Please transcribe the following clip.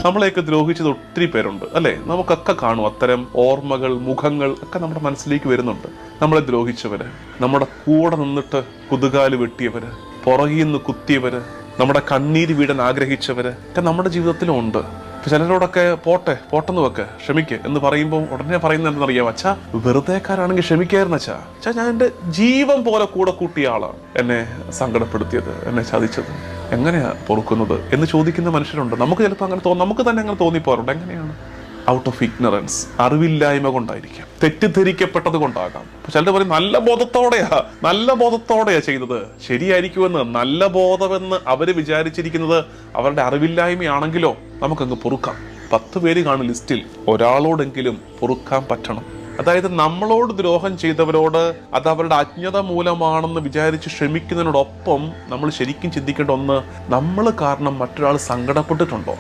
നമ്മളെയൊക്കെ ദ്രോഹിച്ചത് ഒത്തിരി പേരുണ്ട് അല്ലേ? നമുക്കൊക്കെ കാണും അത്തരം ഓർമ്മകൾ, മുഖങ്ങൾ ഒക്കെ നമ്മുടെ മനസ്സിലേക്ക് വരുന്നുണ്ട്. നമ്മളെ ദ്രോഹിച്ചവര്, നമ്മുടെ കൂടെ നിന്നിട്ട് കുതുകാല് വെട്ടിയവര്, പുറകിൽ നിന്ന് കുത്തിയവര്, നമ്മുടെ കണ്ണീര് വീടാൻ ആഗ്രഹിച്ചവര് ഒക്കെ നമ്മുടെ ജീവിതത്തിലും ഉണ്ട്. ചിലരോടൊക്കെ പോട്ടെന്ന് വെക്ക്, ക്ഷമിക്ക് എന്ന് പറയുമ്പോൾ ഉടനെ പറയുന്നത് എന്താണെന്നറിയാം? അച്ഛാ, വെറുതെക്കാരാണെങ്കിൽ ക്ഷമിക്കായിരുന്നു അച്ഛാ. ഞാൻ എൻ്റെ ജീവൻ പോലെ കൂടെ കൂട്ടിയ ആളാണ് എന്നെ സങ്കടപ്പെടുത്തിയത്, എന്നെ ചതിച്ചത്. എങ്ങനെയാ പൊറുക്കുന്നത് എന്ന് ചോദിക്കുന്ന മനുഷ്യരുണ്ട്. നമുക്ക് ചിലപ്പോൾ അങ്ങനെ നമുക്ക് തന്നെ അങ്ങനെ തോന്നിപ്പോറുണ്ട്. എങ്ങനെയാണ്? ഔട്ട് ഓഫ് ഇഗ്നറൻസ്, അറിവില്ലായ്മ കൊണ്ടായിരിക്കാം, തെറ്റിദ്ധരിക്കപ്പെട്ടത് കൊണ്ടാകാം. ചിലർ പറയും നല്ല ബോധത്തോടെയാ ചെയ്തത്, ശരിയായിരിക്കുമെന്ന്. നല്ല ബോധമെന്ന് അവര് വിചാരിച്ചിരിക്കുന്നത് അവരുടെ അറിവില്ലായ്മയാണെങ്കിലോ നമുക്കങ്ങ് പൊറുക്കാം. 10 പേര് കാണും ലിസ്റ്റിൽ, ഒരാളോടെങ്കിലും പൊറുക്കാൻ പറ്റണം. അതായത് നമ്മളോട് ദ്രോഹം ചെയ്തവരോട് അത് അവരുടെ അജ്ഞത മൂലമാണെന്ന് വിചാരിച്ച് ക്ഷമിക്കുന്നതിനോടൊപ്പം നമ്മൾ ശരിക്കും ചിന്തിക്കേണ്ട ഒന്ന്, നമ്മൾ കാരണം മറ്റൊരാൾ സങ്കടപ്പെട്ടിട്ടുണ്ടോ?